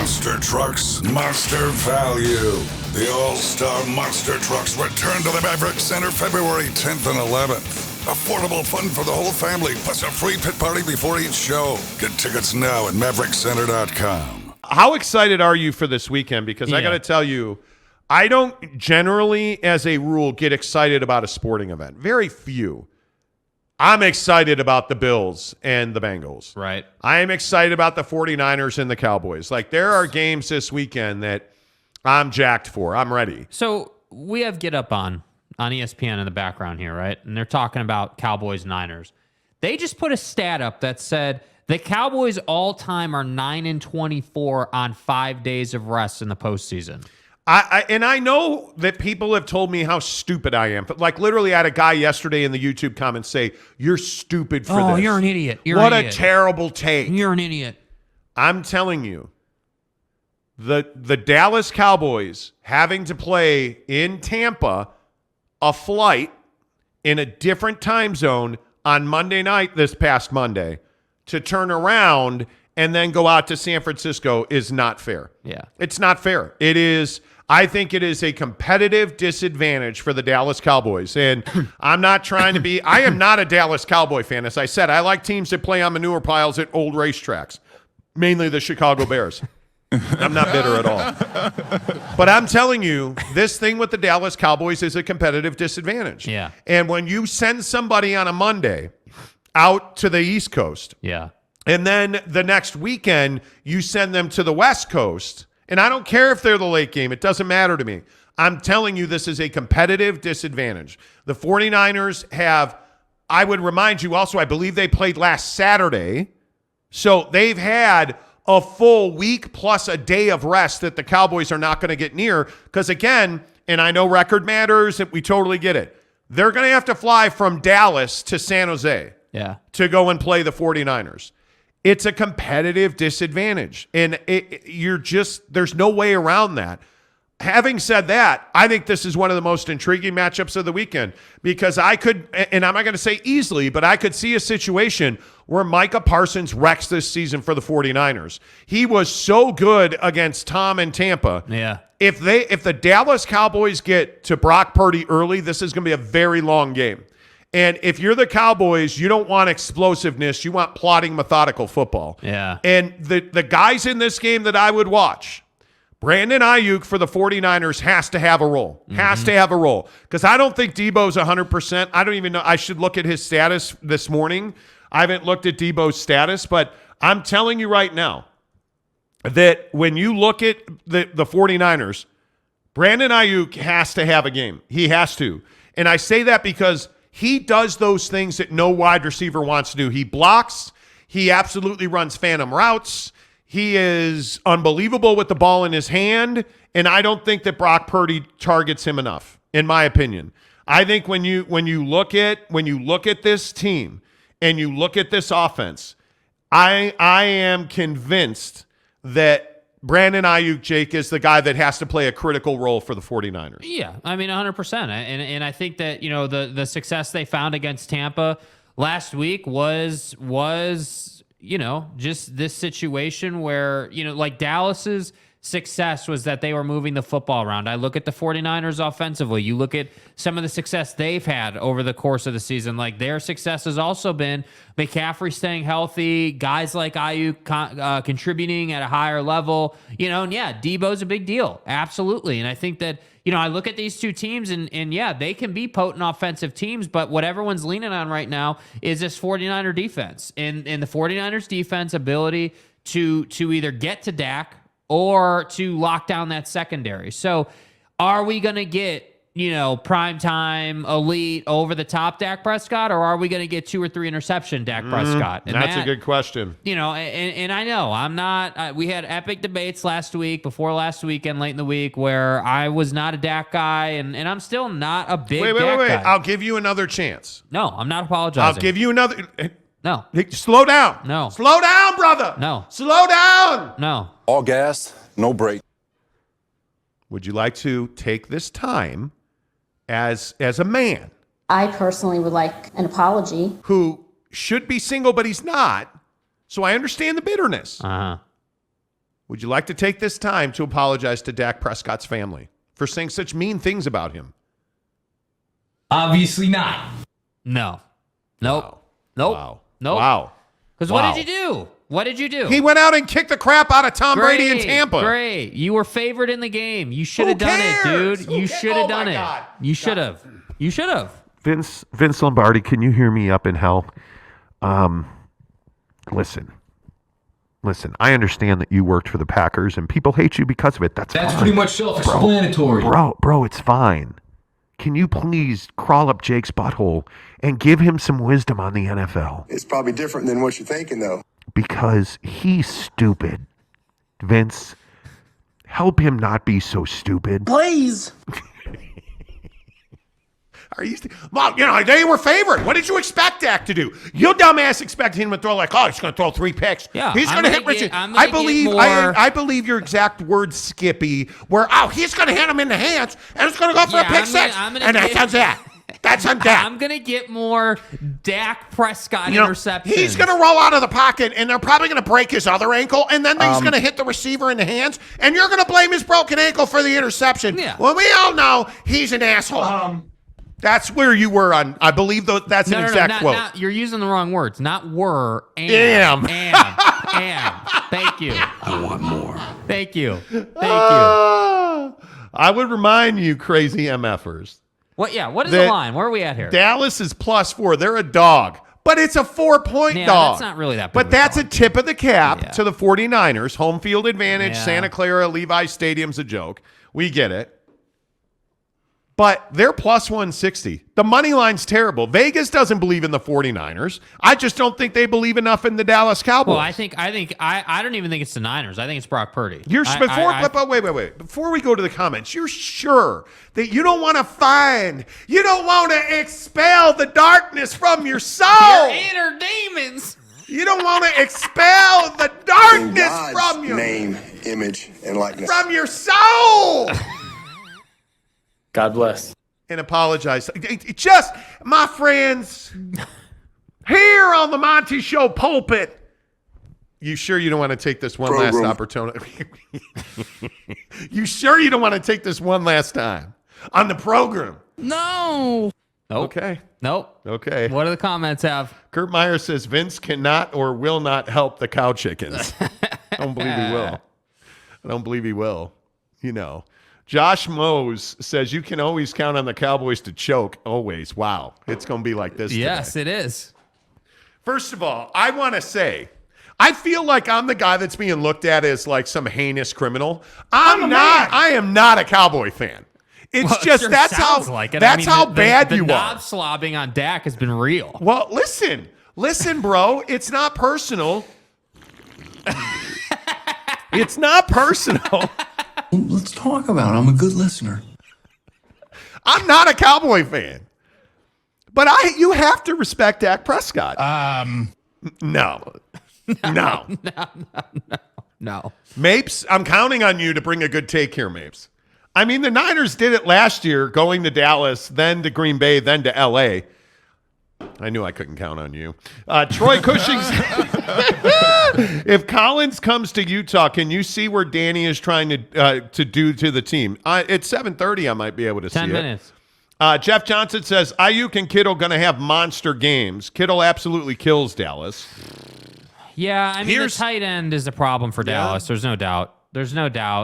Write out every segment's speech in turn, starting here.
Monster Trucks, Monster Value. The All-Star Monster Trucks return to the Maverick Center February 10th and 11th. Affordable fun for the whole family, plus a free pit party before each show. Get tickets now at MaverickCenter.com. How excited are you for this weekend? Because I got to tell you, I don't generally, as a rule, get excited about a sporting event. Very few. I'm excited about the Bills and the Bengals. Right. I am excited about the 49ers and the Cowboys. Like, there are games this weekend that I'm jacked for. I'm ready. So we have Get Up on ESPN in the background here, right? And they're talking about Cowboys-Niners. They just put a stat up that said the Cowboys all-time are 9-24 on 5 days of rest in the postseason. I know that people have told me how stupid I am. But like, literally, I had a guy yesterday in the YouTube comments say, "You're stupid for this. Oh, you're an idiot. What a terrible take. You're an idiot." I'm telling you, the Dallas Cowboys having to play in Tampa a flight in a different time zone on Monday night this past Monday to turn around and then go out to San Francisco is not fair. Yeah. It's not fair. It is. I think it is a competitive disadvantage for the Dallas Cowboys. And I'm not trying to be – I am not a Dallas Cowboy fan. As I said, I like teams that play on manure piles at old racetracks, mainly the Chicago Bears. I'm not bitter at all. But I'm telling you, this thing with the Dallas Cowboys is a competitive disadvantage. Yeah. And when you send somebody on a Monday out to the East Coast – yeah. and then the next weekend, you send them to the West Coast. And I don't care if they're the late game. It doesn't matter to me. I'm telling you, this is a competitive disadvantage. The 49ers have, I would remind you also, I believe they played last Saturday. So they've had a full week plus a day of rest that the Cowboys are not going to get near. Because again, and I know record matters, and we totally get it. They're going to have to fly from Dallas to San Jose to go and play the 49ers. It's a competitive disadvantage, and there's no way around that. Having said that, I think this is one of the most intriguing matchups of the weekend because I could, and I'm not going to say easily, but I could see a situation where Micah Parsons wrecks this season for the 49ers. He was so good against Tom and Tampa. Yeah. If the Dallas Cowboys get to Brock Purdy early, this is going to be a very long game. And if you're the Cowboys, you don't want explosiveness. You want plodding, methodical football. Yeah. And the guys in this game that I would watch, Brandon Ayuk for the 49ers has to have a role. Has to have a role. Because I don't think Debo's 100%. I don't even know. I should look at his status this morning. I haven't looked at Debo's status. But I'm telling you right now that when you look at the 49ers, Brandon Ayuk has to have a game. He has to. And I say that because he does those things that no wide receiver wants to do. He blocks. He absolutely runs phantom routes. He is unbelievable with the ball in his hand, and I don't think that Brock Purdy targets him enough, in my opinion. I think when you look at this team and you look at this offense, I am convinced that Brandon Ayuk, Jake, is the guy that has to play a critical role for the 49ers. Yeah, I mean 100%. And I think that, the success they found against Tampa last week was just this situation where, like Dallas's success was that they were moving the football around. I look at the 49ers offensively. You look at some of the success they've had over the course of the season. Like their success has also been McCaffrey staying healthy, guys like Ayuk contributing at a higher level, and yeah, Debo's a big deal. Absolutely. And I think that, I look at these two teams and yeah, they can be potent offensive teams, but what everyone's leaning on right now is this 49er defense and the 49ers defense ability to either get to Dak or to lock down that secondary. So are we going to get, primetime, elite, over-the-top Dak Prescott, or are we going to get 2 or 3 interception Dak Prescott? And that's a good question. And I know I'm not we had epic debates before last weekend, late in the week, where I was not a Dak guy, and I'm still not a big Dak guy. I'll give you another chance. No, I'm not apologizing. I'll give you another. No. Slow down. No. Slow down, brother. No. Slow down. No. All gas, no brake. Would you like to take this time as a man? I personally would like an apology. Who should be single, but he's not. So I understand the bitterness. Uh-huh. Would you like to take this time to apologize to Dak Prescott's family for saying such mean things about him? Obviously not. No. Nope. Wow. Nope. Wow. Nope. Wow. Because what did you do? What did you do? He went out and kicked the crap out of Tom Brady in Tampa. Great. You were favored in the game. You should have done it, dude. You should have done it. You should have. You should have. Vince Lombardi, can you hear me up in hell? Listen, I understand that you worked for the Packers and people hate you because of it. That's fine. pretty much self-explanatory. Bro, it's fine. Can you please crawl up Jake's butthole and give him some wisdom on the NFL? It's probably different than what you're thinking, though. Because he's stupid. Vince, help him not be so stupid. Please. Are you? Well, they were favored. What did you expect Dak to do? You dumbass expected him to throw he's going to throw 3 picks. Yeah, he's going to hit Richard. I believe your exact words, Skippy, were he's going to hit him in the hands and it's going to go for a pick 6. And that's on Dak. That's on Dak. I'm going to get more Dak Prescott interceptions. He's going to roll out of the pocket, and they're probably going to break his other ankle, and then he's going to hit the receiver in the hands, and you're going to blame his broken ankle for the interception. Yeah. Well, we all know he's an asshole. That's where you were on. I believe that's an exact quote. Not, you're using the wrong words. Not were. And. Thank you. I want more. Thank you. I would remind you, crazy MFers. What? Yeah. What is the line? Where are we at here? Dallas is +4. They're a dog, but it's a 4-point dog. That's not really that big. But that's a tip of the cap Yeah. to the 49ers. Home field advantage. Yeah. Santa Clara, Levi Stadium's a joke. We get it. But they're +160. The money line's terrible. Vegas doesn't believe in the 49ers. I just don't think they believe enough in the Dallas Cowboys. Well, I don't even think it's the Niners. I think it's Brock Purdy. Wait. Before we go to the comments, you're sure that you don't want to expel the darkness from your soul. Your inner demons. You don't want to expel the darkness God's from your name, image, and likeness. From your soul. God bless. And apologize. Just, my friends, here on the Monty Show pulpit, you sure you don't want to take this one last opportunity? You sure you don't want to take this one last time on the program? No. Nope. Okay. Nope. Okay. What do the comments have? Kurt Meyer says Vince cannot or will not help the cow chickens. I don't believe he will. Josh Mose says you can always count on the Cowboys to choke. Always. Wow. It's going to be like this Yes, today. it is. First of all, I want to say, I feel like I'm the guy that's being looked at as like some heinous criminal. I am not a Cowboy fan. It's just that's how bad you are. The knob slobbing on Dak has been real. Well, listen, bro. It's not personal. It's not personal. Let's talk about it. I'm a good listener. I'm not a Cowboy fan, but you have to respect Dak Prescott. No. Mapes, I'm counting on you to bring a good take here, Mapes. I mean, the Niners did it last year, going to Dallas, then to Green Bay, then to L.A. I knew I couldn't count on you. Troy Cushing's. If Collins comes to Utah, can you see where Danny is trying to do to the team? It's 7:30. I might be able to see 10 minutes. Jeff Johnson says Ayuk and Kittle going to have monster games. Kittle absolutely kills Dallas. Yeah, I mean, the tight end is a problem for Dallas. There's no doubt.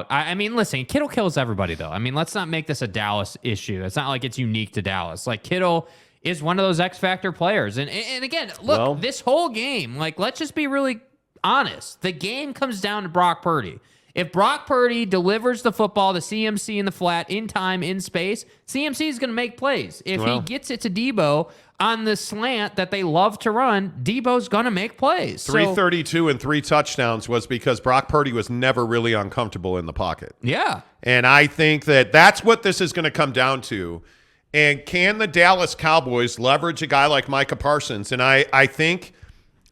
I mean, listen, Kittle kills everybody, though. I mean, let's not make this a Dallas issue. It's not like it's unique to Dallas. Like, Kittle is one of those X Factor players. And again, look, this whole game, like, let's just be really honest. The game comes down to Brock Purdy. If Brock Purdy delivers the football to CMC in the flat, in time, in space, CMC is going to make plays. If he gets it to Debo on the slant that they love to run, Debo's going to make plays. 332 and 3 touchdowns was because Brock Purdy was never really uncomfortable in the pocket. Yeah. And I think that's what this is going to come down to. And can the Dallas Cowboys leverage a guy like Micah Parsons? And I think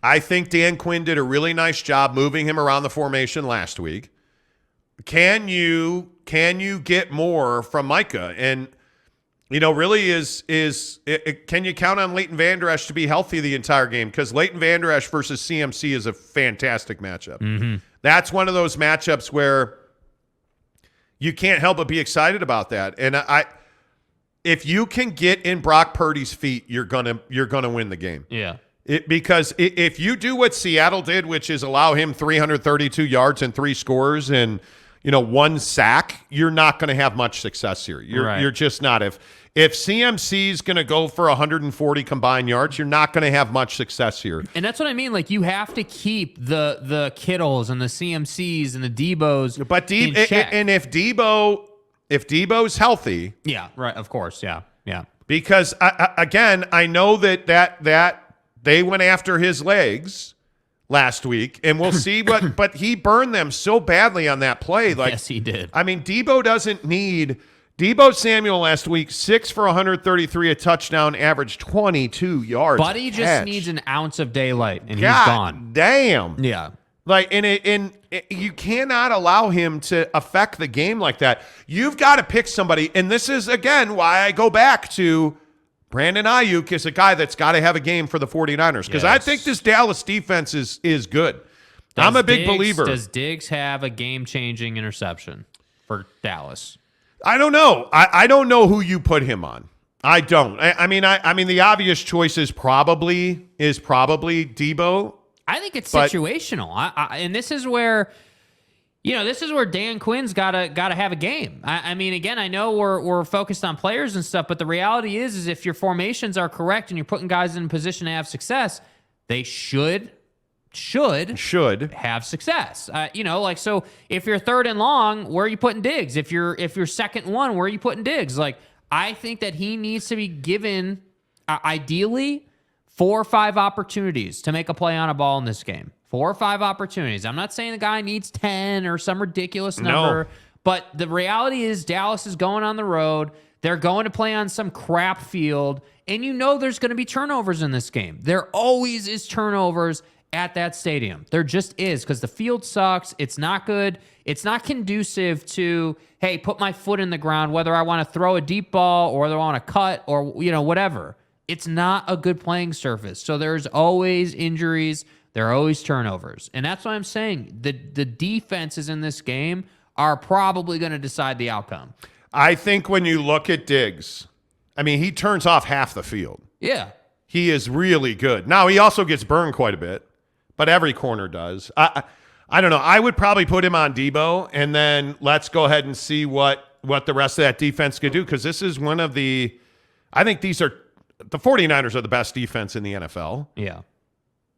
Dan Quinn did a really nice job moving him around the formation last week. Can you get more from Micah? And really can you count on Leighton Vander Esch to be healthy the entire game? Because Leighton Vander Esch versus CMC is a fantastic matchup. Mm-hmm. That's one of those matchups where you can't help but be excited about that. And if you can get in Brock Purdy's feet, you're gonna win the game. Yeah. Because if you do what Seattle did, which is allow him 332 yards and 3 scores and 1 sack, you're not going to have much success here. You're just not. If CMC is going to go for 140 combined yards, you're not going to have much success here. And that's what I mean. Like, you have to keep the Kittles and the CMCs and the Debos. But in check. and if Debo's healthy, yeah, right. Of course, yeah. Because I know that they went after his legs last week, and we'll see what. But he burned them so badly on that play. Like, yes, he did. I mean, Debo Samuel last week, 6 for 133, a touchdown, averaged 22 yards. Buddy just needs an ounce of daylight, and God he's gone. Damn. Yeah. Like, and you cannot allow him to affect the game like that. You've got to pick somebody, and this is, again, why I go back to Brandon Ayuk is a guy that's got to have a game for the 49ers, because I think this Dallas defense is good. I'm a big believer. Does Diggs have a game-changing interception for Dallas? I don't know. I don't know who you put him on. I don't. I mean, the obvious choice is probably Debo. I think it's situational. And this is where, Dan Quinn's gotta have a game. I mean, again, I know we're focused on players and stuff, but the reality is if your formations are correct and you're putting guys in a position to have success, they should have success. So if you're third and long, where are you putting Diggs? If you're second and 1, where are you putting Diggs? Like, I think that he needs to be given, ideally, 4 or 5 opportunities to make a play on a ball in this game. 4 or 5 opportunities. I'm not saying the guy needs 10 or some ridiculous number, but the reality is Dallas is going on the road. They're going to play on some crap field, and there's going to be turnovers in this game. There always is turnovers at that stadium. There just is, because the field sucks. It's not good. It's not conducive to, hey, put my foot in the ground, whether I want to throw a deep ball or whether I want to cut or, whatever. It's not a good playing surface. So there's always injuries. There are always turnovers. And that's what I'm saying. The defenses in this game are probably going to decide the outcome. I think when you look at Diggs, I mean, he turns off half the field. Yeah. He is really good. Now, he also gets burned quite a bit, but every corner does. I don't know. I would probably put him on Debo, and then let's go ahead and see what the rest of that defense could do, because this is one of the – I think the 49ers are the best defense in the NFL. Yeah.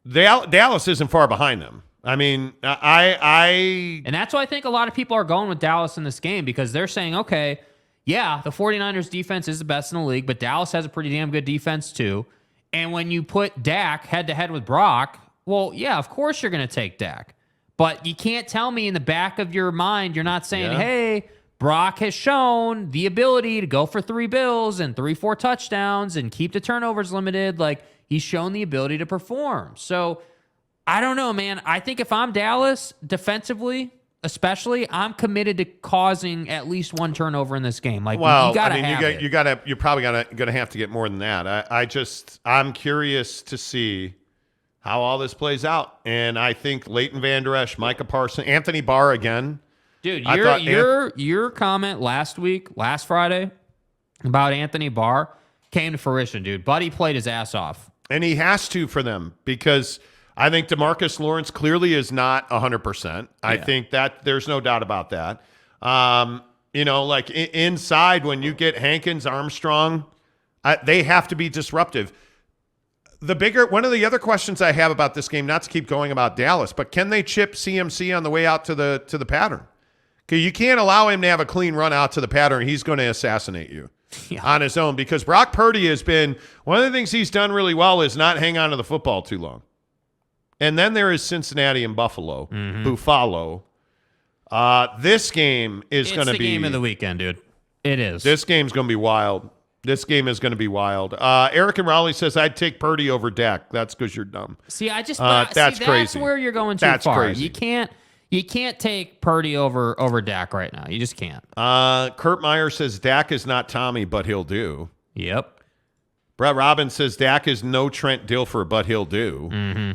Dallas isn't far behind them. I mean, And that's why I think a lot of people are going with Dallas in this game, because they're saying, okay, yeah, the 49ers defense is the best in the league, but Dallas has a pretty damn good defense too. And when you put Dak head-to-head with Brock, well, yeah, of course you're going to take Dak. But you can't tell me in the back of your mind, you're not saying, hey, Brock has shown the ability to go for 3 bills and 3-4 touchdowns and keep the turnovers limited. Like, he's shown the ability to perform. So, I don't know, man. I think if I'm Dallas, defensively, especially, I'm committed to causing at least 1 turnover in this game. Like, well, you gotta have it. You're probably gonna have to get more than that. I'm curious to see how all this plays out. And I think Leighton Vander Esch, Micah Parsons, Anthony Barr again. Dude, your comment last Friday, about Anthony Barr came to fruition, dude. Buddy played his ass off. And he has to for them, because I think DeMarcus Lawrence clearly is not 100%. I think that there's no doubt about that. Like inside, when you get Hankins, Armstrong, they have to be disruptive. One of the other questions I have about this game, not to keep going about Dallas, but can they chip CMC on the way out to the pattern? Because you can't allow him to have a clean run out to the pattern. He's going to assassinate you on his own, because Brock Purdy has been – one of the things he's done really well is not hang on to the football too long. And then there is Cincinnati and Buffalo. Buffalo. This game is going to be – It's the game of the weekend, dude. It is. This game's going to be wild. This game is going to be wild. Eric and Raleigh says, I'd take Purdy over Dak. That's because you're dumb. See, that's crazy. That's where you're going too that's far. Crazy. You can't take Purdy over Dak right now. You just can't. Kurt Meyer says, Dak is not Tommy, but he'll do. Yep. Brett Robbins says, Dak is no Trent Dilfer, but he'll do. Mm-hmm.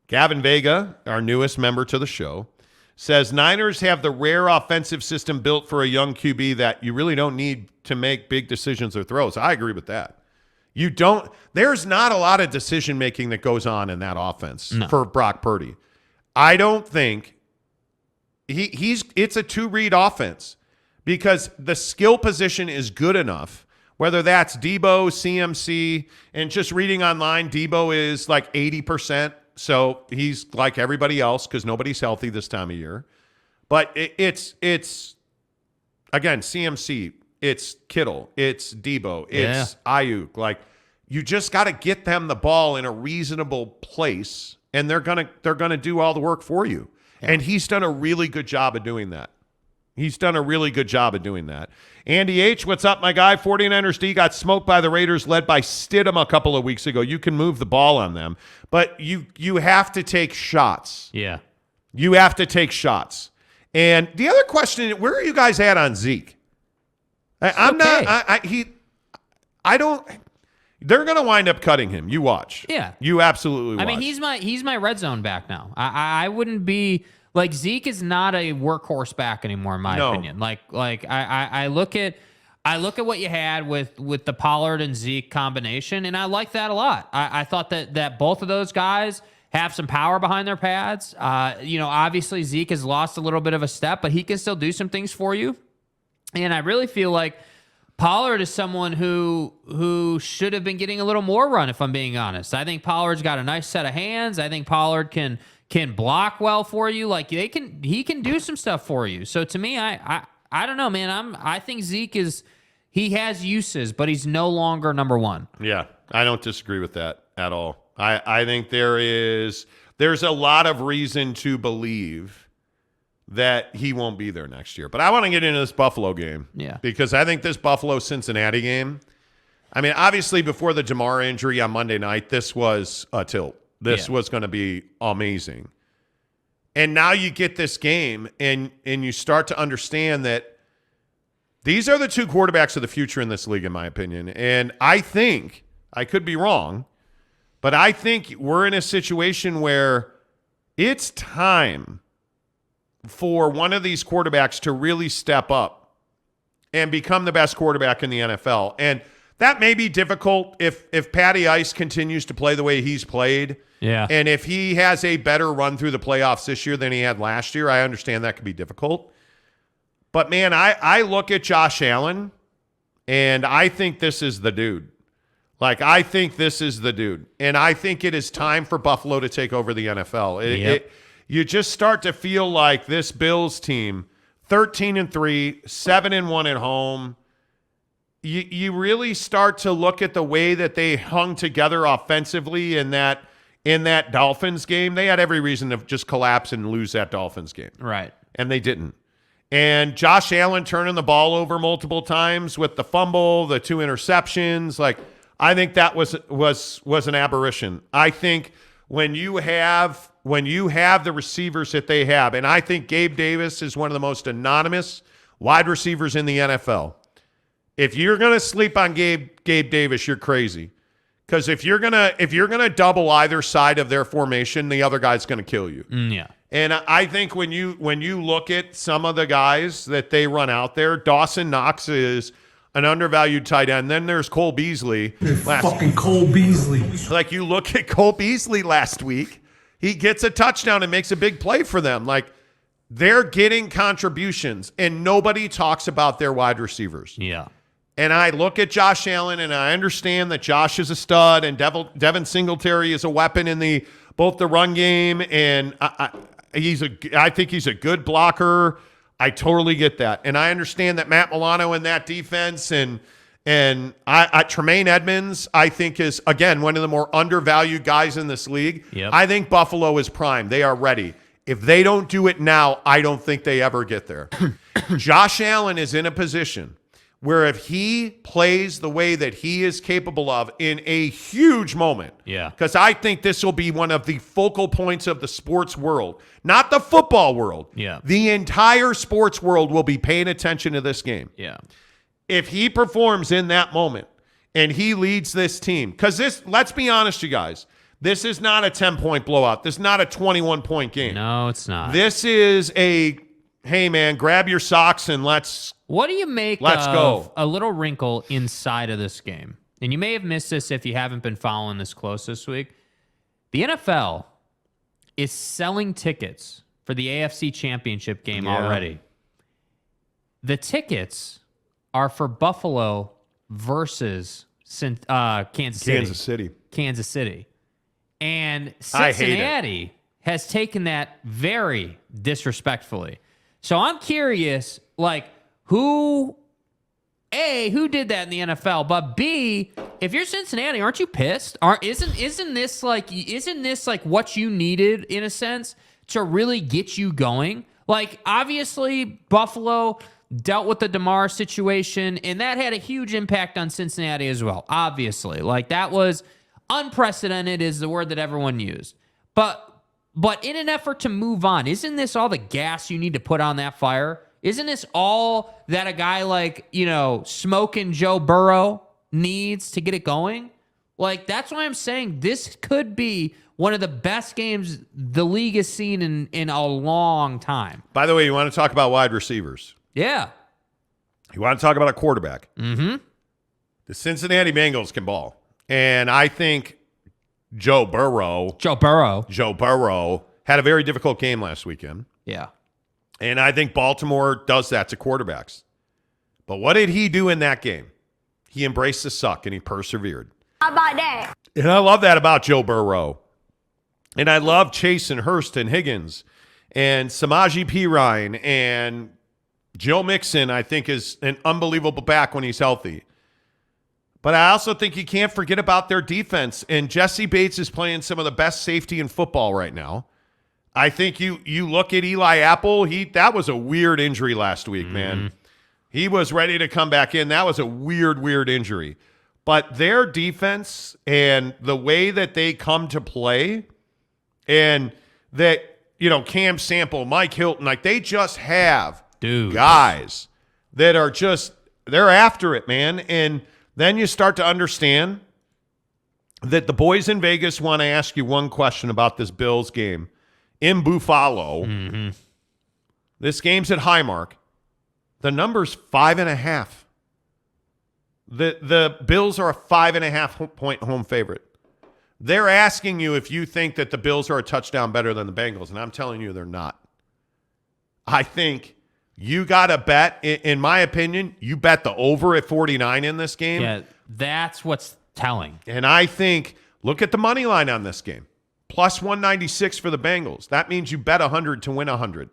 Gavin Vega, our newest member to the show. says Niners have the rare offensive system built for a young QB that you really don't need to make big decisions or throws. I agree with that. There's not a lot of decision making that goes on in that offense for Brock Purdy. I don't think it's a two-read offense because the skill position is good enough, whether that's Debo, CMC, and just reading online, Debo is like 80%. So he's like everybody else because nobody's healthy this time of year. But it's again, CMC, it's Kittle, it's Debo, it's Ayuk. Like, you just got to get them the ball in a reasonable place, and they're gonna do all the work for you. Yeah. And he's done a really good job of doing that. Andy H., what's up, my guy? 49ers D got smoked by the Raiders, led by Stidham a couple of weeks ago. You can move the ball on them, but you have to take shots. Yeah. You have to take shots. And the other question, where are you guys at on Zeke? They're going to wind up cutting him. You watch. Yeah. You absolutely watch. I mean, he's my red zone back now. I wouldn't be like, Zeke is not a workhorse back anymore, in my opinion. Like I look at what you had with the Pollard and Zeke combination, and I like that a lot. I thought that both of those guys have some power behind their pads. Obviously Zeke has lost a little bit of a step, but he can still do some things for you. And I really feel like Pollard is someone who should have been getting a little more run, if I'm being honest. I think Pollard's got a nice set of hands. I think Pollard can block well for you. Like, he can do some stuff for you. So to me, I don't know, man. I think Zeke he has uses, but he's no longer number one. Yeah, I don't disagree with that at all. I think there's a lot of reason to believe that he won't be there next year. But I want to get into this Buffalo game. Yeah. Because I think this Buffalo-Cincinnati game, I mean, obviously before the Jamar injury on Monday night, this was a tilt. This was going to be amazing. And now you get this game and you start to understand that these are the two quarterbacks of the future in this league, in my opinion. And I think, I could be wrong, but I think we're in a situation where it's time for one of these quarterbacks to really step up and become the best quarterback in the NFL. And that may be difficult if Patty Ice continues to play the way he's played. Yeah. And if he has a better run through the playoffs this year than he had last year, I understand that could be difficult. But, man, I look at Josh Allen, and I think this is the dude. Like, I think this is the dude. And I think it is time for Buffalo to take over the NFL. You just start to feel like this Bills team, 13-3, 7-1 at home. You really start to look at the way that they hung together offensively in that Dolphins game. They had every reason to just collapse and lose that Dolphins game. Right. And they didn't. And Josh Allen turning the ball over multiple times with the fumble, the 2 interceptions. Like, I think that was an aberration. I think when you have the receivers that they have, and I think Gabe Davis is one of the most anonymous wide receivers in the NFL. If you're gonna sleep on Gabe Davis, you're crazy. Because if you're gonna double either side of their formation, the other guy's gonna kill you. Yeah. And I think when you look at some of the guys that they run out there, Dawson Knox is an undervalued tight end. Then there's Cole Beasley. Cole Beasley. Like, you look at Cole Beasley last week, he gets a touchdown and makes a big play for them. Like, they're getting contributions, and nobody talks about their wide receivers. Yeah. And I look at Josh Allen, and I understand that Josh is a stud, and Devin Singletary is a weapon in both the run game, and I think he's a good blocker. I totally get that. And I understand that Matt Milano in that defense and Tremaine Edmonds, I think, is, again, one of the more undervalued guys in this league. Yep. I think Buffalo is prime. They are ready. If they don't do it now, I don't think they ever get there. Josh Allen is in a position where if he plays the way that he is capable of in a huge moment, because I think this will be one of the focal points of the sports world, not the football world. Yeah. The entire sports world will be paying attention to this game. Yeah. If he performs in that moment and he leads this team, because let's be honest, you guys, This is not a 10-point blowout. This is not a 21-point game. No, it's not. This is a, hey, man, grab your socks and let's go. A little wrinkle inside of this game. And you may have missed this if you haven't been following this close this week. The NFL is selling tickets for the AFC Championship game already. The tickets are for Buffalo versus Kansas City. Kansas City. And Cincinnati has taken that very disrespectfully. So I'm curious, like, who did that in the NFL? But B, if you're Cincinnati, aren't you pissed? Isn't this like what you needed in a sense to really get you going? Like, obviously, Buffalo dealt with the DeMar situation, and that had a huge impact on Cincinnati as well. Obviously, like, that was unprecedented is the word that everyone used. But in an effort to move on, isn't this all the gas you need to put on that fire? Isn't this all that a guy like, smoking Joe Burrow needs to get it going? Like, that's why I'm saying this could be one of the best games the league has seen in a long time. By the way, you want to talk about wide receivers? Yeah. You want to talk about a quarterback? Mm-hmm. The Cincinnati Bengals can ball. And I think Joe Burrow had a very difficult game last weekend. Yeah. And I think Baltimore does that to quarterbacks. But what did he do in that game? He embraced the suck and he persevered. How about that? And I love that about Joe Burrow. And I love Chase and Hurst and Higgins and Samaje Perine and Joe Mixon, I think, is an unbelievable back when he's healthy. But I also think you can't forget about their defense. And Jesse Bates is playing some of the best safety in football right now. I think you look at Eli Apple, that was a weird injury last week, man. He was ready to come back in. That was a weird injury. But their defense and the way that they come to play and that, Cam Sample, Mike Hilton, like they just have guys that are they're after it, man. And then you start to understand that the boys in Vegas want to ask you one question about this Bills game. In Buffalo, this game's at Highmark. The number's 5.5. The Bills are a 5.5-point home favorite. They're asking you if you think that the Bills are a touchdown better than the Bengals, and I'm telling you they're not. I think you got to bet, in my opinion, you bet the over at 49 in this game. Yeah, that's what's telling. And I think, look at the money line on this game. Plus 196 for the Bengals. That means you bet 100 to win 100.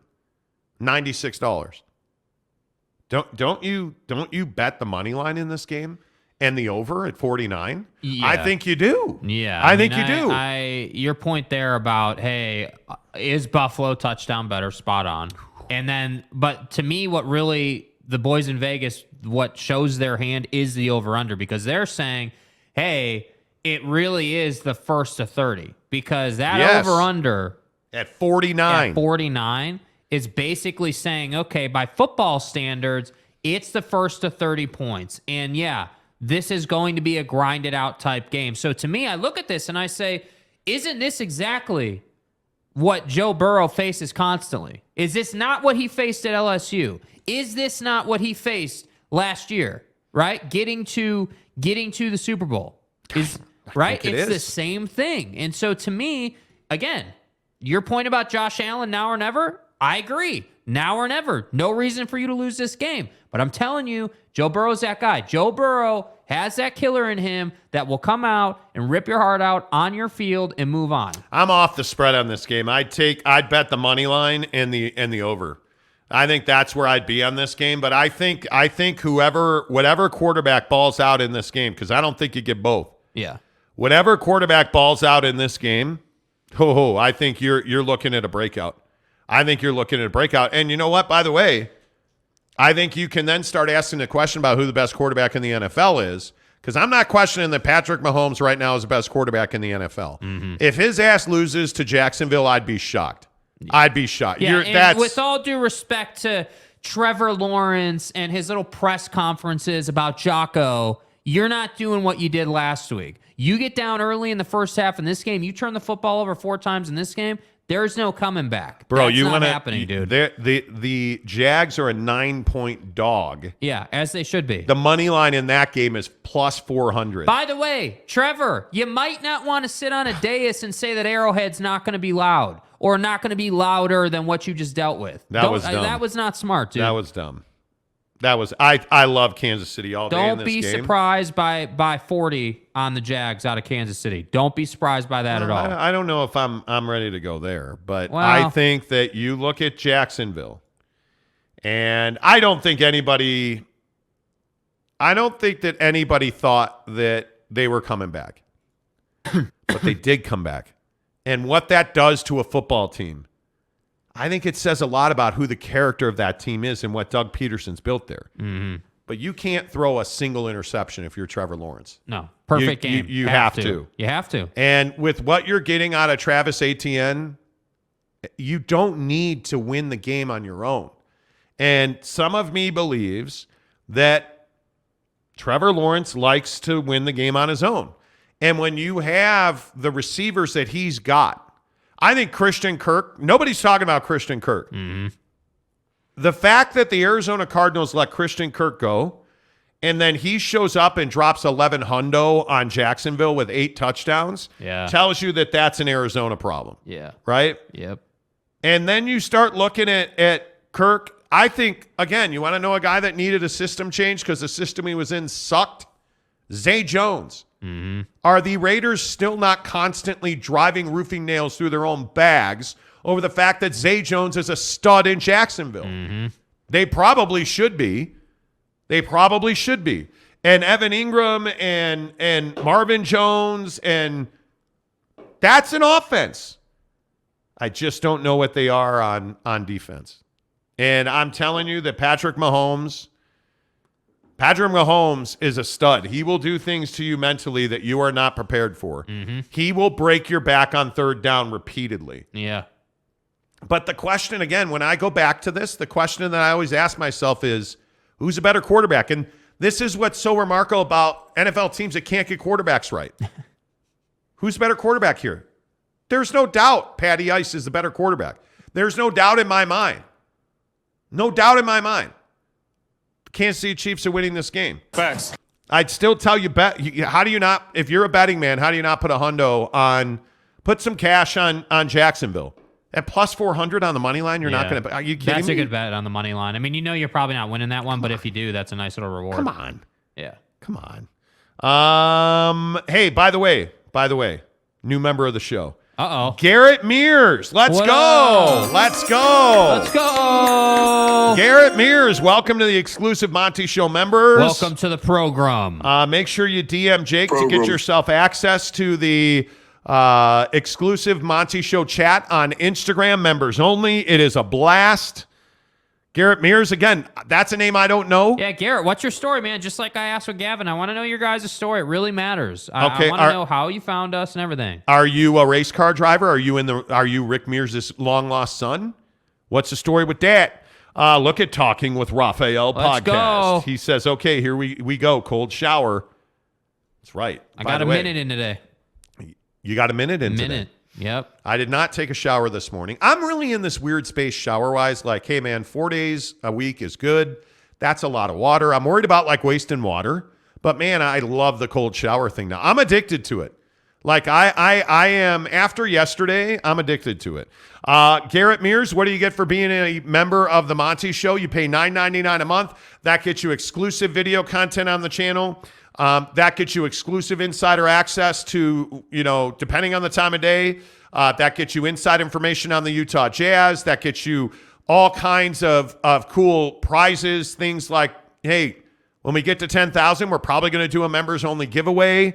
$96. Don't you bet the money line in this game and the over at 49? Yeah. I think you do. Yeah. I think you do. Your point there about, hey, is Buffalo touchdown better? Spot on. And then, but to me, what really the boys in Vegas, what shows their hand is the over-under, because they're saying, hey, it really is the first to 30, because that over-under at 49 is basically saying, okay, by football standards, it's the first to 30 points. And yeah, this is going to be a grinded out type game. So to me, I look at this and I say, isn't this exactly what Joe Burrow faces constantly? Is this not what he faced at LSU? Is this not what he faced last year, right? Getting to the Super Bowl. It's the same thing. And so to me, again, your point about Josh Allen, now or never, I agree. Now or never. No reason for you to lose this game. But I'm telling you, Joe Burrow's that guy. Joe Burrow has that killer in him that will come out and rip your heart out on your field and move on. I'm off the spread on this game. I'd bet the money line and the over. I think that's where I'd be on this game. But I think whatever quarterback balls out in this game, because I don't think you get both. Yeah. Whatever quarterback balls out in this game, I think you're looking at a breakout. I think you're looking at a breakout. And you know what, by the way, I think you can then start asking the question about who the best quarterback in the NFL is, because I'm not questioning that Patrick Mahomes right now is the best quarterback in the NFL. Mm-hmm. If his ass loses to Jacksonville, I'd be shocked. I'd be shocked. Yeah, and with all due respect to Trevor Lawrence and his little press conferences about Jocko, You're not doing what you did last week. You get down early in the first half in this game, you turn the football over 4 times in this game, there's no coming back. Bro, That's not happening, dude. The Jags are a 9-point dog. Yeah, as they should be. The money line in that game is plus 400. By the way, Trevor, you might not want to sit on a dais and say that Arrowhead's not going to be loud or not going to be louder than what you just dealt with. That was dumb. That was not smart, dude. That was dumb. I love Kansas City all day in this game. Don't be surprised by 40 on the Jags out of Kansas City. Don't be surprised by that at all. I don't know if I'm ready to go there, but Well, I think that you look at Jacksonville, and I don't think that anybody thought that they were coming back. But they did come back. And what that does to a football team, I think it says a lot about who the character of that team is and what Doug Peterson's built there. Mm-hmm. But you can't throw a single interception if you're Trevor Lawrence. No. Perfect game. You have to. You have to. And with what you're getting out of Travis Etienne, you don't need to win the game on your own. And some of me believes that Trevor Lawrence likes to win the game on his own. And when you have the receivers that he's got, I think Christian Kirk, nobody's talking about Christian Kirk. Mm-hmm. The fact that the Arizona Cardinals let Christian Kirk go, and then he shows up and drops 11 hundo on Jacksonville with 8 touchdowns, tells you that that's an Arizona problem. Yeah. Right? Yep. And then you start looking at Kirk. I think, again, you want to know a guy that needed a system change because the system he was in sucked? Zay Jones. Mm-hmm. Are the Raiders still not constantly driving roofing nails through their own bags over the fact that Zay Jones is a stud in Jacksonville? Mm-hmm. They probably should be. And Evan Ingram and Marvin Jones, and that's an offense. I just don't know what they are on defense. And I'm telling you that Patrick Mahomes is a stud. He will do things to you mentally that you are not prepared for. Mm-hmm. He will break your back on third down repeatedly. Yeah. But the question, again, when I go back to this, the question that I always ask myself is, who's a better quarterback? And this is what's so remarkable about NFL teams that can't get quarterbacks right. Who's a better quarterback here? There's no doubt Patty Ice is the better quarterback. There's no doubt in my mind. No doubt in my mind. Kansas City Chiefs are winning this game. Facts. I'd still tell you, how do you not, if you're a betting man, how do you not put a hundo put some cash on Jacksonville? At plus 400 on the money line, you're not going to, are you kidding me? That's a good bet on the money line. I mean, you're probably not winning that one, but if you do, that's a nice little reward. Come on. Yeah. Come on. Hey, by the way, new member of the show. Uh-oh. Garrett Mears. Let's go. Garrett Mears, welcome to the exclusive Monty Show members. Welcome to the program. Make sure you DM Jake to get yourself access to the exclusive Monty Show chat on Instagram, members only. It is a blast. Garrett Mears, again, that's a name I don't know. Yeah, Garrett, what's your story, man? Just like I asked with Gavin, I want to know your guys' story. It really matters. I want to know how you found us and everything. Are you a race car driver? Are you Rick Mears' long lost son? What's the story with that? Look at Talking with Raphael Let's podcast. Go. He says, okay, here we go. Cold shower. That's right. I got a minute in today. You got a minute in today? Yep. I did not take a shower this morning. I'm really in this weird space shower-wise. Like, hey, man, 4 days a week is good. That's a lot of water. I'm worried about, like, wasting water. But, man, I love the cold shower thing now. I'm addicted to it. Like, I am, after yesterday, I'm addicted to it. Garrett Mears, what do you get for being a member of the Monty Show? You pay $9.99 a month. That gets you exclusive video content on the channel. That gets you exclusive insider access to, depending on the time of day, that gets you inside information on the Utah Jazz. That gets you all kinds of cool prizes, things like, hey, when we get to 10,000, we're probably going to do a members only giveaway.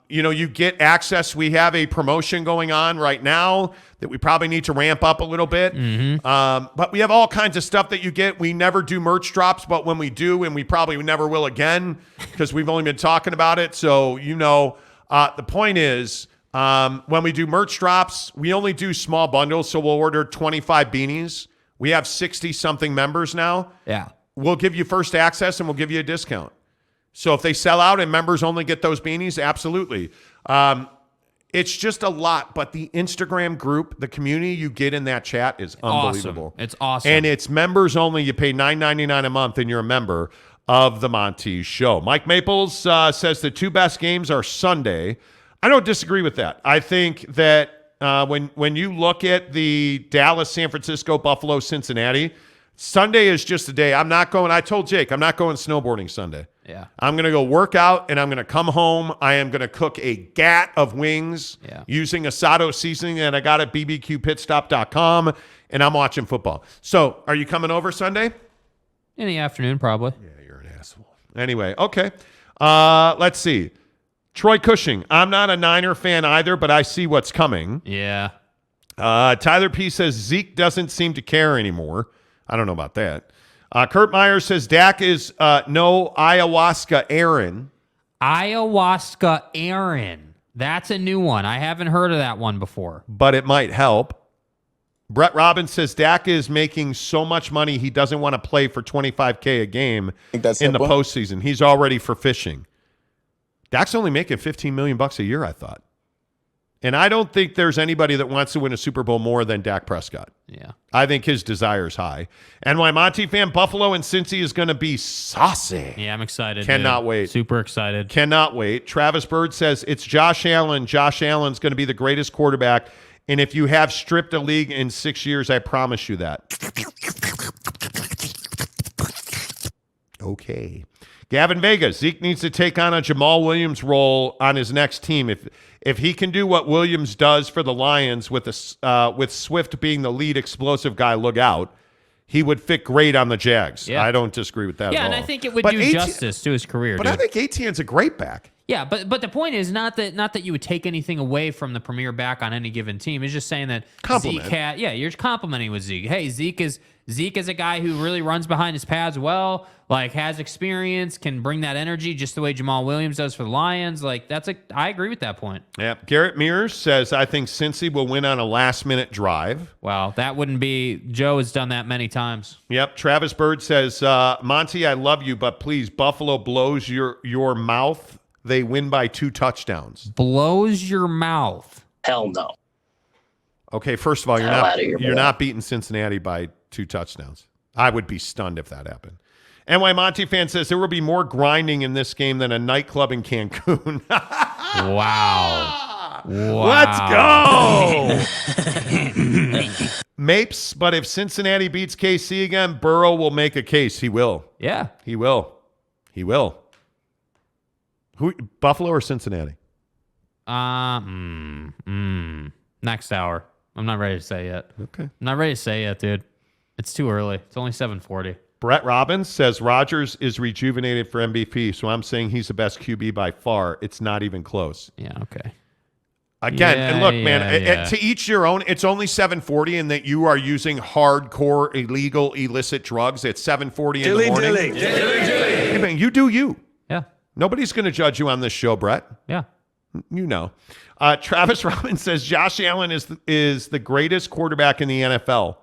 You get access. We have a promotion going on right now that we probably need to ramp up a little bit. Mm-hmm. But we have all kinds of stuff that you get. We never do merch drops, but when we do, and we probably never will again because we've only been talking about it. So, the point is, when we do merch drops, we only do small bundles. So we'll order 25 beanies. We have 60 something members now. Yeah. We'll give you first access and we'll give you a discount. So if they sell out and members only get those beanies, absolutely. It's just a lot, but the Instagram group, the community you get in that chat is unbelievable. Awesome. It's awesome. And it's members only. You pay $9.99 a month and you're a member of the Monty Show. Mike Maples says the 2 best games are Sunday. I don't disagree with that. I think that when you look at the Dallas, San Francisco, Buffalo, Cincinnati, Sunday is just a day. I told Jake, I'm not going snowboarding Sunday. Yeah. I'm going to go work out, and I'm going to come home. I am going to cook a gat of wings using Asado seasoning that I got at bbqpitstop.com, and I'm watching football. So are you coming over Sunday? In the afternoon, probably. Yeah, you're an asshole. Anyway, okay. Let's see. Troy Cushing. I'm not a Niner fan either, but I see what's coming. Yeah. Tyler P. says Zeke doesn't seem to care anymore. I don't know about that. Kurt Myers says Dak is no ayahuasca Aaron. Ayahuasca Aaron. That's a new one. I haven't heard of that one before. But it might help. Brett Robbins says Dak is making so much money he doesn't want to play for $25K a game in the postseason. He's all ready for fishing. Dak's only making $15 million a year, I thought. And I don't think there's anybody that wants to win a Super Bowl more than Dak Prescott. Yeah. I think his desire is high. And my Monty fan, Buffalo and Cincy is going to be saucy. Yeah, I'm excited. Cannot dude. wait. Super excited. Cannot wait. Travis Bird says it's Josh Allen. Josh Allen's going to be the greatest quarterback. And if you have stripped a league in 6 years, I promise you that. Okay. Gavin Vega, Zeke needs to take on a Jamal Williams role on his next team. If he can do what Williams does for the Lions with Swift being the lead explosive guy, look out, he would fit great on the Jags. Yeah. I don't disagree with that at all. Yeah, and I think it would do justice to his career. But I think Etienne's a great back. Yeah, but the point is not that you would take anything away from the premier back on any given team. It's just saying that Compliment. Zeke you're complimenting with Zeke. Hey, Zeke is a guy who really runs behind his pads well, like has experience, can bring that energy just the way Jamal Williams does for the Lions. Like I agree with that point. Yeah. Garrett Mears says I think Cincy will win on a last-minute drive. Wow, that wouldn't be Joe has done that many times. Yep. Travis Bird says Monty, I love you, but please, Buffalo blows your mouth. They win by 2 touchdowns. Blows your mouth. Hell no. Okay, first of all, you're not beating Cincinnati by 2 touchdowns. I would be stunned if that happened. NY Monty fan says there will be more grinding in this game than a nightclub in Cancun. Wow. Let's go. Mapes, but if Cincinnati beats KC again, Burrow will make a case. He will. Yeah. He will. He will. Who? Buffalo or Cincinnati? Next hour. I'm not ready to say yet. Okay. I'm not ready to say yet, dude. It's too early. It's only 7:40. Brett Robbins says Rodgers is rejuvenated for MVP, so I'm saying he's the best QB by far. It's not even close. Yeah, okay. Again, and look, man, to each your own. It's only 7:40, and that you are using hardcore, illegal, illicit drugs at 7:40 in the morning. Hey, man, you do you. Yeah. Nobody's going to judge you on this show, Brett. Yeah. You know. Travis Robbins says Josh Allen is the greatest quarterback in the NFL.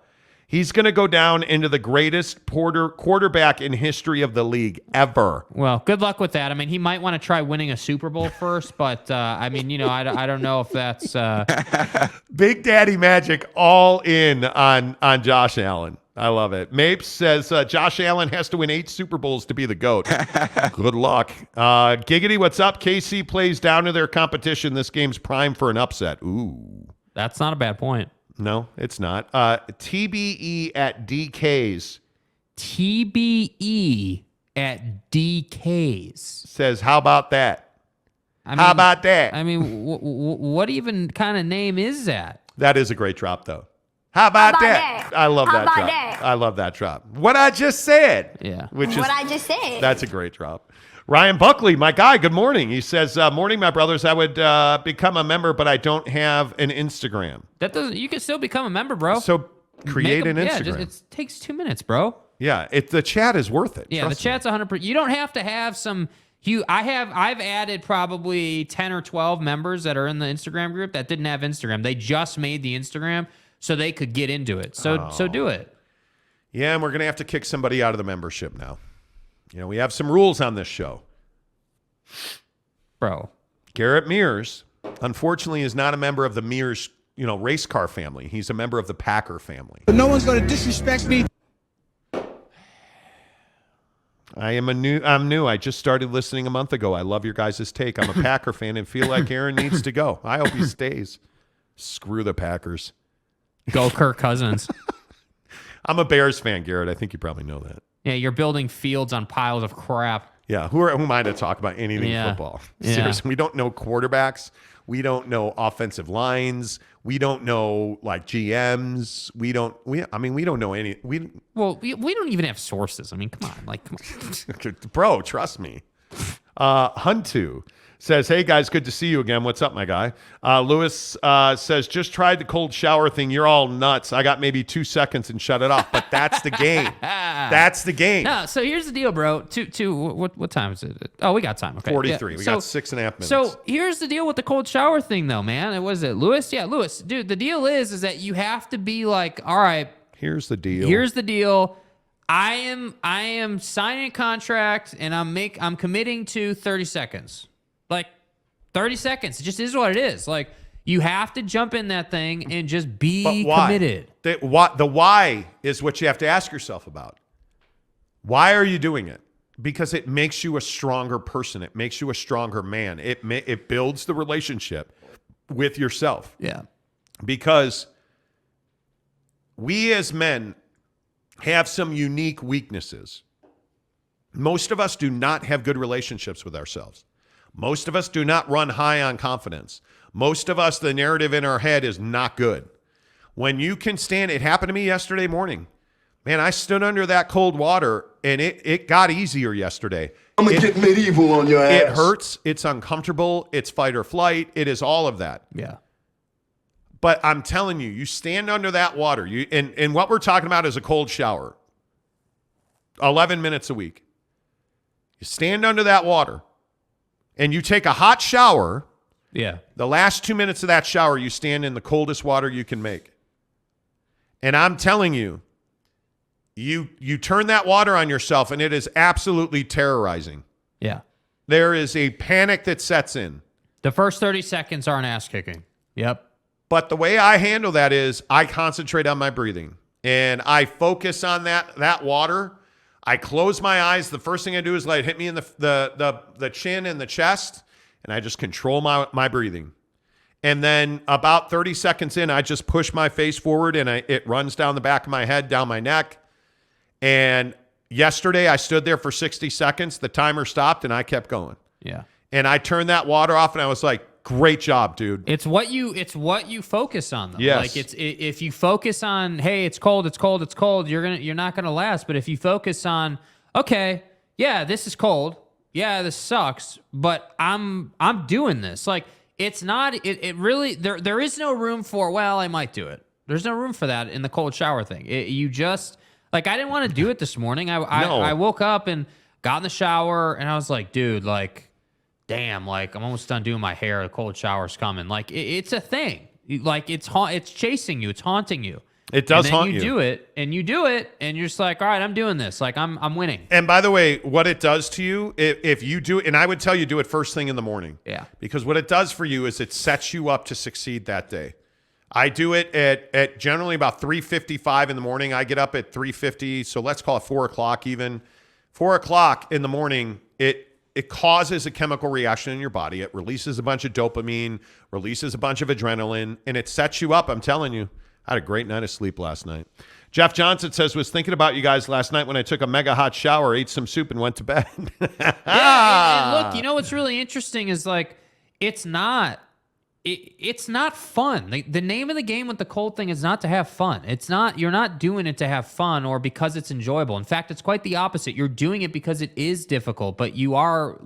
He's going to go down into the greatest quarterback in history of the league ever. Well, good luck with that. I mean, he might want to try winning a Super Bowl first, but I mean, you know, I don't know if that's Big Daddy Magic all in on Josh Allen. I love it. Mapes says Josh Allen has to win 8 Super Bowls to be the GOAT. Good luck. Giggity, what's up? KC plays down to their competition. This game's prime for an upset. Ooh. That's not a bad point. No, it's not. TBE at DK's. TBE at DK's. Says, how about that? How about that? I mean, what even kind of name is that? That is a great drop, though. How about that? I love that drop. I love that drop. What I just said. Yeah. I just said. That's a great drop. Ryan Buckley, my guy, good morning. He says, morning, my brothers. I would become a member, but I don't have an Instagram. That doesn't. You can still become a member, bro. So create an Instagram. Yeah, it takes 2 minutes, bro. Yeah, the chat is worth it. Yeah, the chat's 100%. You don't have to have some. I've added probably 10 or 12 members that are in the Instagram group that didn't have Instagram. They just made the Instagram so they could get into it. So do it. Yeah, and we're going to have to kick somebody out of the membership now. You know, we have some rules on this show. Bro. Garrett Mears, unfortunately, is not a member of the Mears, race car family. He's a member of the Packer family. But no one's going to disrespect me. I'm new. I just started listening a month ago. I love your guys' take. I'm a Packer fan and feel like Aaron needs to go. I hope he stays. Screw the Packers. Go Kirk Cousins. I'm a Bears fan, Garrett. I think you probably know that. Yeah, you're building fields on piles of crap. Yeah, who am I to talk about anything football? Yeah. Seriously, we don't know quarterbacks. We don't know offensive lines. We don't know GMs. We don't know any. We don't even have sources. I mean, come on. Bro, trust me. Huntu says, hey guys, good to see you again. What's up, my guy? Lewis says, just tried the cold shower thing. You're all nuts. I got maybe 2 seconds and shut it off. But that's the game. That's the game. No, so here's the deal, bro. What time is it? Oh, we got time. Okay. 43. Yeah. We got 6.5 minutes. So here's the deal with the cold shower thing, though, man. Was it Lewis? Yeah, Lewis. Dude, the deal is that you have to be like, all right. Here's the deal. I am signing a contract and I'm committing to 30 seconds. 30 seconds. It just is what it is. You have to jump in that thing and just be committed. The why is what you have to ask yourself about. Why are you doing it? Because it makes you a stronger person. It makes you a stronger man. It builds the relationship with yourself. Yeah. Because we as men have some unique weaknesses. Most of us do not have good relationships with ourselves. Most of us do not run high on confidence. Most of us, the narrative in our head is not good. When you can stand, it happened to me yesterday morning. Man, I stood under that cold water and it got easier yesterday. I'm going to get medieval on your ass. It hurts. It's uncomfortable. It's fight or flight. It is all of that. Yeah. But I'm telling you, you stand under that water. And what we're talking about is a cold shower. 11 minutes a week. You stand under that water. And you take a hot shower. Yeah. The last 2 minutes of that shower, you stand in the coldest water you can make. And I'm telling you, you turn that water on yourself, and it is absolutely terrorizing. Yeah. There is a panic that sets in. The first 30 seconds are an ass kicking. Yep. But the way I handle that is I concentrate on my breathing. And I focus on that water. I close my eyes. The first thing I do is let it hit me in the chin and the chest, and I just control my breathing. And then about 30 seconds in, I just push my face forward, and it runs down the back of my head, down my neck. And yesterday, I stood there for 60 seconds. The timer stopped, and I kept going. Yeah. And I turned that water off, and I was like, great job, dude. It's what you focus on, though. Yes. If you focus on, hey, it's cold, you're not gonna last. But if you focus on, okay, yeah, this is cold, yeah, this sucks, but I'm doing this. It's not. It really there is no room for, well, I might do it. There's no room for that in the cold shower thing. You just I didn't want to do it this morning. I woke up and got in the shower and I was like, dude, damn, I'm almost done doing my hair. The cold shower's coming. It's a thing. It's chasing you. It's haunting you. It does haunt you. You do it, and you're just like, all right, I'm doing this. I'm winning. And by the way, what it does to you, if you do it, and I would tell you do it first thing in the morning. Yeah. Because what it does for you is it sets you up to succeed that day. I do it at generally about 3:55 in the morning. I get up at 3:50, so let's call it 4 o'clock even. 4 o'clock in the morning, it causes a chemical reaction in your body. It releases a bunch of dopamine, releases a bunch of adrenaline, and it sets you up. I'm telling you, I had a great night of sleep last night. Jeff Johnson says, was thinking about you guys last night when I took a mega hot shower, ate some soup, and went to bed. Yeah, and look, what's really interesting is it's not fun. The name of the game with the cold thing is not to have fun. You're not doing it to have fun or because it's enjoyable. In fact, it's quite the opposite. You're doing it because it is difficult, but you're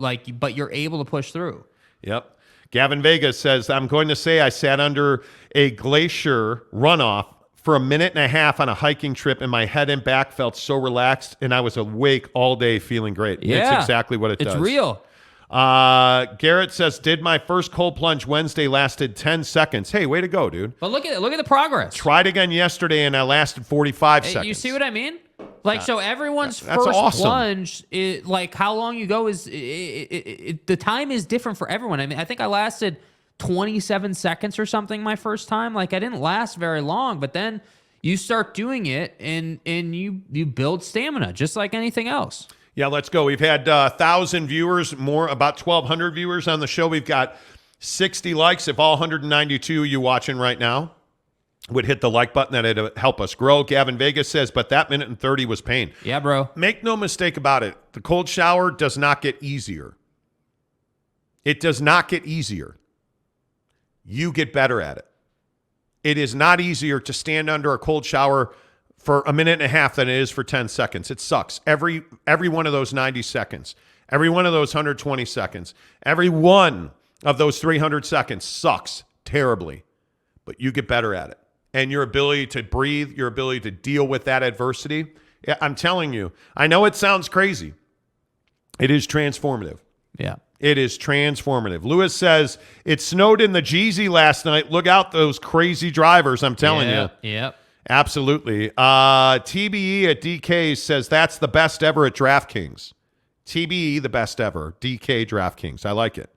able to push through. Yep. Gavin Vegas says, I'm going to say I sat under a glacier runoff for a minute and a half on a hiking trip, and my head and back felt so relaxed, and I was awake all day feeling great. Yeah. It's exactly what it does. It's real. Garrett says, did my first cold plunge Wednesday, lasted 10 seconds. Hey, way to go, dude. But look at the progress. Tried again yesterday, and I lasted 45 seconds. You see what I mean? Like, so everyone's that's first awesome. plunge, like how long you go is the time is different for everyone. I mean, I think I lasted 27 seconds or something my first time. Like, I didn't last very long, but then you start doing it and you build stamina just like anything else. Yeah, let's go. We've had 1,000 viewers, about 1,200 viewers on the show. We've got 60 likes. If all 192 of you watching right now would hit the like button, that'd help us grow. Gavin Vegas says, but that minute and 30 was pain. Yeah, bro. Make no mistake about it. The cold shower does not get easier. It does not get easier. You get better at it. It is not easier to stand under a cold shower for a minute and a half than it is for 10 seconds. It sucks. Every one of those 90 seconds, every one of those 120 seconds, every one of those 300 seconds sucks terribly. But you get better at it. And your ability to breathe, your ability to deal with that adversity, I'm telling you, I know it sounds crazy. It is transformative. Yeah. It is transformative. Lewis says, it snowed in the Jeezy last night. Look out those crazy drivers, I'm telling you. Yep. Absolutely. TBE at DK says, that's the best ever at DraftKings. TBE, the best ever. DK DraftKings. I like it.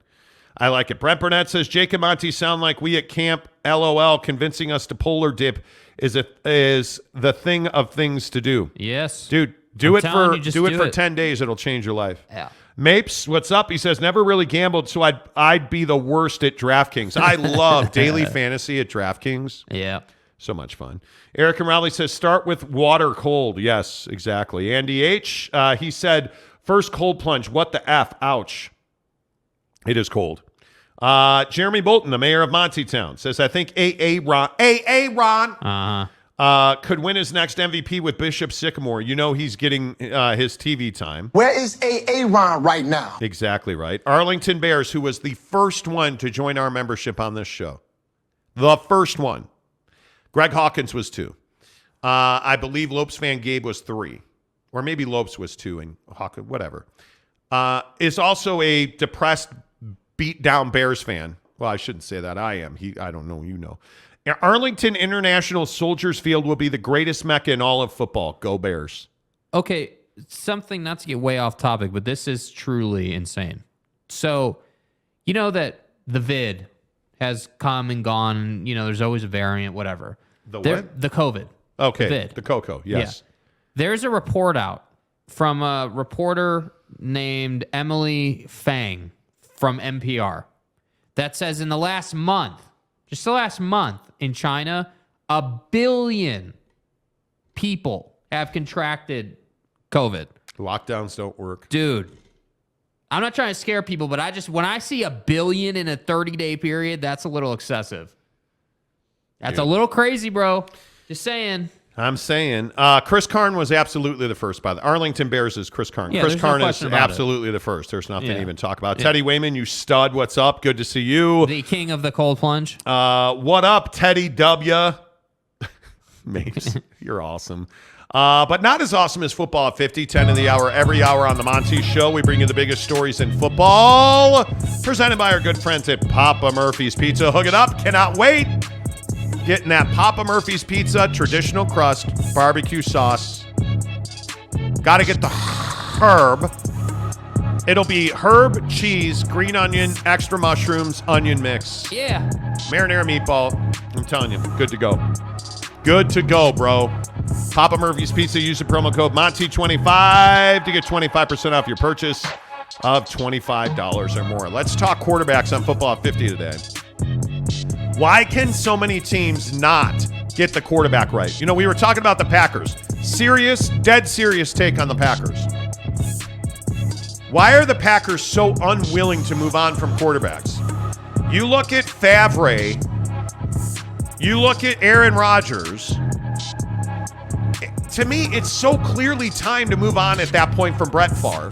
I like it. Brent Burnett says, Jake and Monty sound like we at camp. LOL, convincing us to polar dip is the thing of things to do. Yes. Dude, do it for 10 10 days. It'll change your life. Yeah. Mapes, what's up? He says, never really gambled, so I'd be the worst at DraftKings. I love daily fantasy at DraftKings. Yeah. So much fun. Eric and Raleigh says, start with water cold. Yes, exactly. Andy H., he said, first cold plunge. What the F? Ouch. It is cold. Jeremy Bolton, the mayor of Montytown, says, I think Ron could win his next MVP with Bishop Sycamore. You know he's getting his TV time. Where is Ron right now? Exactly right. Arlington Bears, who was the first one to join our membership on this show. The first one. Greg Hawkins was 2. I believe Lopes fan Gabe was 3. Or maybe Lopes was 2 and Hawkins, whatever. Is also a depressed, beat down Bears fan. Well, I shouldn't say that. I am. I don't know. You know. Arlington International Soldiers Field will be the greatest mecca in all of football. Go Bears. Okay, something not to get way off topic, but this is truly insane. So, you know that the vid has come and gone. You know, there's always a variant, whatever. What? The COVID. Okay, the vid. the Coco, yes. Yeah. There's a report out from a reporter named Emily Fang from NPR that says in the last month, just the last month in China, 1 billion people have contracted COVID. Lockdowns don't work. Dude, I'm not trying to scare people, but when I see 1 billion in a 30-day period, that's a little excessive. That's a little crazy, bro. Just saying. I'm saying. Chris Karn was absolutely the first, by the Arlington Bears is Chris Karn. Yeah, Chris there's no Karn is question about absolutely the first. There's nothing to Yeah. even talk about. Yeah. Teddy Wayman, you stud. What's up? Good to see you. The king of the cold plunge. What up, Teddy W? Mapes, you're awesome. But not as awesome as football at 50, 10 in the hour, every hour on the Monty Show. We bring you the biggest stories in football. Presented by our good friends at Papa Murphy's Pizza. Hook it up. Cannot wait. Getting that Papa Murphy's Pizza, traditional crust, barbecue sauce. Got to get the herb. It'll be herb, cheese, green onion, extra mushrooms, onion mix. Yeah. Marinara meatball. I'm telling you, good to go. Good to go, bro. Papa Murphy's Pizza. Use the promo code Monty25 to get 25% off your purchase of $25 or more. Let's talk quarterbacks on Football at 50 today. Why can so many teams not get the quarterback right? You know, we were talking about the Packers. Serious, dead serious take on the Packers. Why are the Packers so unwilling to move on from quarterbacks? You look at Favre. You look at Aaron Rodgers. To me, it's so clearly time to move on at that point from Brett Favre.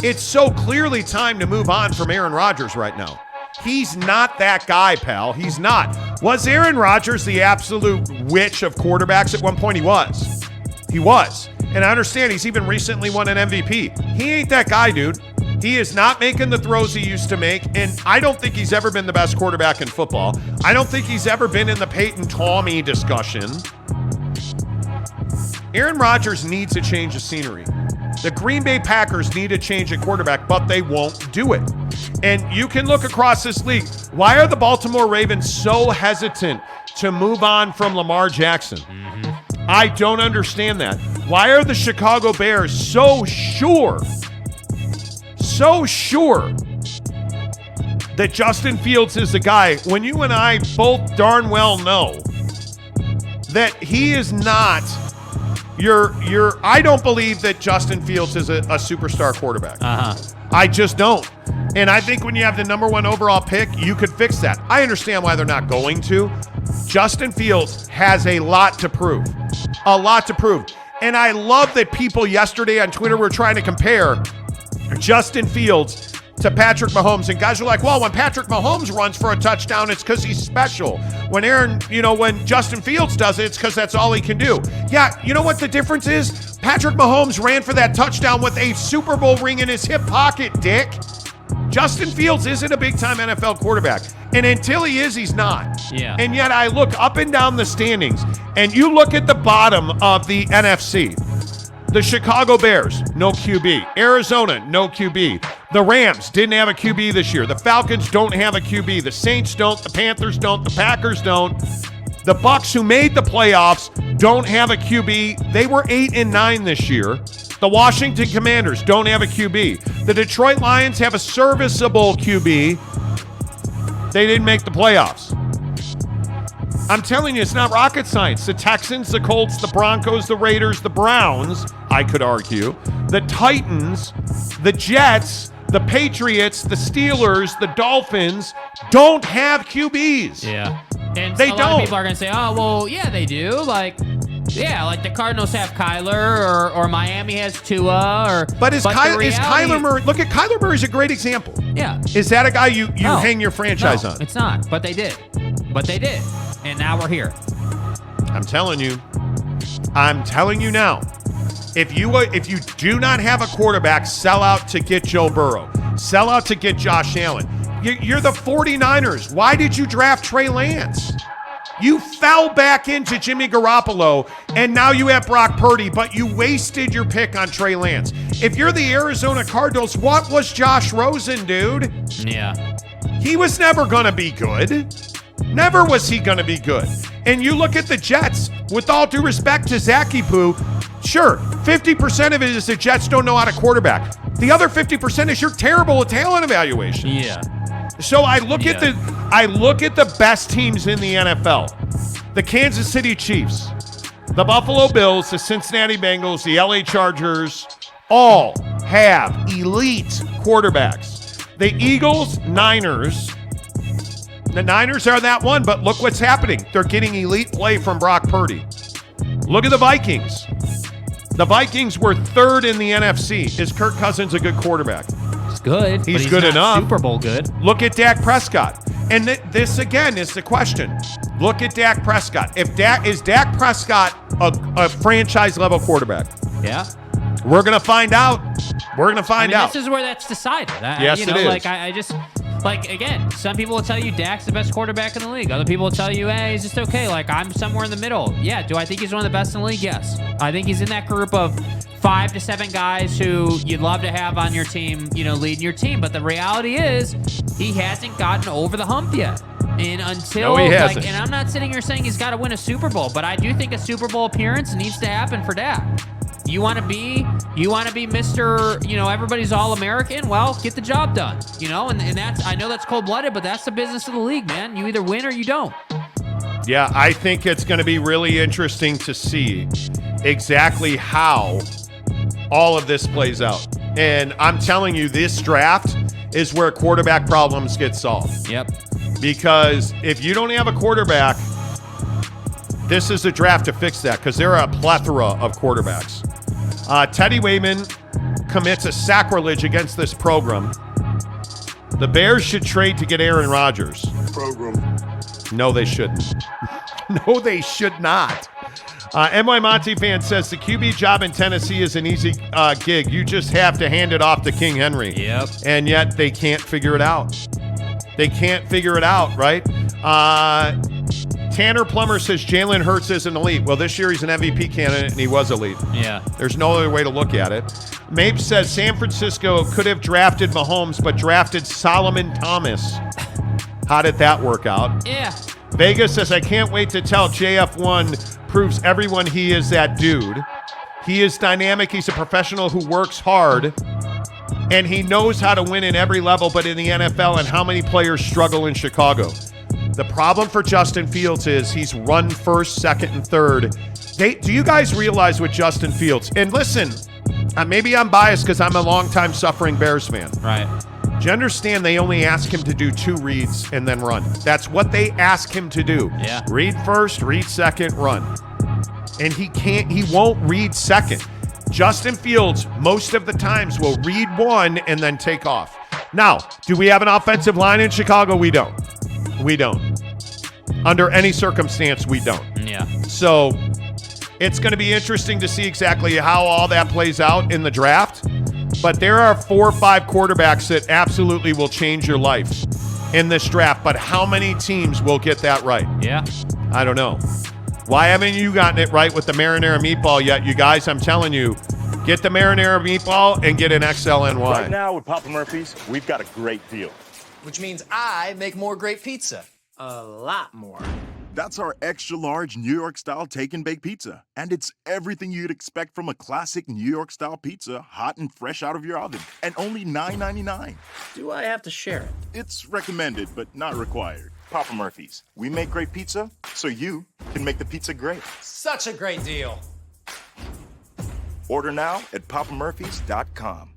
It's so clearly time to move on from Aaron Rodgers right now. He's not that guy, pal. He's not. Was Aaron Rodgers the absolute witch of quarterbacks at one point? He was. He was. And I understand he's even recently won an MVP. He ain't that guy, dude. He is not making the throws he used to make, and I don't think he's ever been the best quarterback in football. I don't think he's ever been in the Peyton Tommy discussion. Aaron Rodgers needs a change of scenery. The Green Bay Packers need a change at quarterback, but they won't do it. And you can look across this league. Why are the Baltimore Ravens so hesitant to move on from Lamar Jackson? I don't understand that. Why are the Chicago Bears so sure that Justin Fields is the guy when you and I both darn well know that he is not I don't believe that Justin Fields is a superstar quarterback. I just don't. And I think when you have the number 1 overall pick, you could fix that. I understand why they're not going to. Justin Fields has a lot to prove. A lot to prove. And I love that people yesterday on Twitter were trying to compare Justin Fields to Patrick Mahomes. And guys are like, well, when Patrick Mahomes runs for a touchdown, it's because he's special. When when Justin Fields does it, it's because that's all he can do. Yeah, you know what the difference is? Patrick Mahomes ran for that touchdown with a Super Bowl ring in his hip pocket, dick. Justin Fields isn't a big-time NFL quarterback. And until he is, he's not. Yeah. And yet I look up and down the standings, and you look at the bottom of the NFC. The Chicago Bears, no QB. Arizona, no QB. The Rams didn't have a QB this year. The Falcons don't have a QB. The Saints don't. The Panthers don't. The Packers don't. The Bucs, who made the playoffs, don't have a QB. They were 8-9 this year. The Washington Commanders don't have a QB. The Detroit Lions have a serviceable QB. They didn't make the playoffs. I'm telling you, it's not rocket science. The Texans, the Colts, the Broncos, the Raiders, the Browns, I could argue, the Titans, the Jets, the Patriots, the Steelers, the Dolphins don't have QBs. Yeah. And they a lot don't. of people are going to say, oh, well, yeah, they do. Like the Cardinals have Kyler or Miami has Tua. But is Kyler Murray, look at Kyler Murray's a great example. Yeah. Is that a guy you hang your franchise on? It's not, but they did. And now we're here. I'm telling you now. If you do not have a quarterback, sell out to get Joe Burrow. Sell out to get Josh Allen. You're the 49ers. Why did you draft Trey Lance? You fell back into Jimmy Garoppolo, and now you have Brock Purdy, but you wasted your pick on Trey Lance. If you're the Arizona Cardinals, what was Josh Rosen, dude? Yeah. He was never going to be good. Never was he going to be good. And you look at the Jets, with all due respect to Zachy Poo, sure, 50% of it is the Jets don't know how to quarterback. The other 50% is you're terrible at talent evaluation. Yeah. So I look at the best teams in the NFL. The Kansas City Chiefs, the Buffalo Bills, the Cincinnati Bengals, the LA Chargers, all have elite quarterbacks. The Eagles, Niners. The Niners are that one, but look what's happening. They're getting elite play from Brock Purdy. Look at the Vikings. The Vikings were third in the NFC. Is Kirk Cousins a good quarterback? He's good. He's but good not enough. Super Bowl good. Look at Dak Prescott. And this, again, is the question. Look at Dak Prescott. Is Dak Prescott a franchise-level quarterback? Yeah. We're going to find out. This is where that's decided. Yes, it is. Again, some people will tell you Dak's the best quarterback in the league. Other people will tell you, hey, he's just okay. Like, I'm somewhere in the middle. Yeah, do I think he's one of the best in the league? Yes. I think he's in that group of 5 to 7 guys who you'd love to have on your team, leading your team. But the reality is he hasn't gotten over the hump yet. And until, no, he hasn't. and I'm not sitting here saying he's got to win a Super Bowl, but I do think a Super Bowl appearance needs to happen for Dak. You want to be Mr., everybody's All-American? Well, get the job done, and that's, I know that's cold-blooded, but that's the business of the league, man. You either win or you don't. Yeah, I think it's going to be really interesting to see exactly how all of this plays out. And I'm telling you, this draft is where quarterback problems get solved. Yep. Because if you don't have a quarterback, this is a draft to fix that, because there are a plethora of quarterbacks. Teddy Wayman commits a sacrilege against this program. The Bears should trade to get Aaron Rodgers. No, they shouldn't. No, they should not. NY Monty fan says the QB job in Tennessee is an easy gig. You just have to hand it off to King Henry. Yep. And yet they can't figure it out. They can't figure it out, right? Tanner Plummer says Jalen Hurts isn't elite. Well, this year he's an MVP candidate, and he was elite. Yeah. There's no other way to look at it. Mapes says San Francisco could have drafted Mahomes, but drafted Solomon Thomas. How did that work out? Yeah. Vegas says, I can't wait to tell JF1 proves everyone he is that dude. He is dynamic. He's a professional who works hard, and he knows how to win in every level, but in the NFL, and how many players struggle in Chicago. The problem for Justin Fields is he's run first, second, and third. Do you guys realize with Justin Fields? And listen, maybe I'm biased because I'm a longtime suffering Bears fan. Right. Do you understand they only ask him to do 2 reads and then run? That's what they ask him to do. Yeah. Read first, read second, run. And he won't read second. Justin Fields, most of the times, will read 1 and then take off. Now, do we have an offensive line in Chicago? We don't. We don't. Under any circumstance, we don't. Yeah. So it's going to be interesting to see exactly how all that plays out in the draft. But there are 4 or 5 quarterbacks that absolutely will change your life in this draft. But how many teams will get that right? Yeah. I don't know. Why haven't you gotten it right with the marinara meatball yet? You guys, I'm telling you, get the marinara meatball and get an XLNY. Right now with Papa Murphy's, we've got a great deal. Which means I make more great pizza. A lot more. That's our extra-large New York-style take-and-bake pizza. And it's everything you'd expect from a classic New York-style pizza, hot and fresh out of your oven. And only $9.99. Do I have to share it? It's recommended, but not required. Papa Murphy's. We make great pizza, so you can make the pizza great. Such a great deal. Order now at papamurphys.com.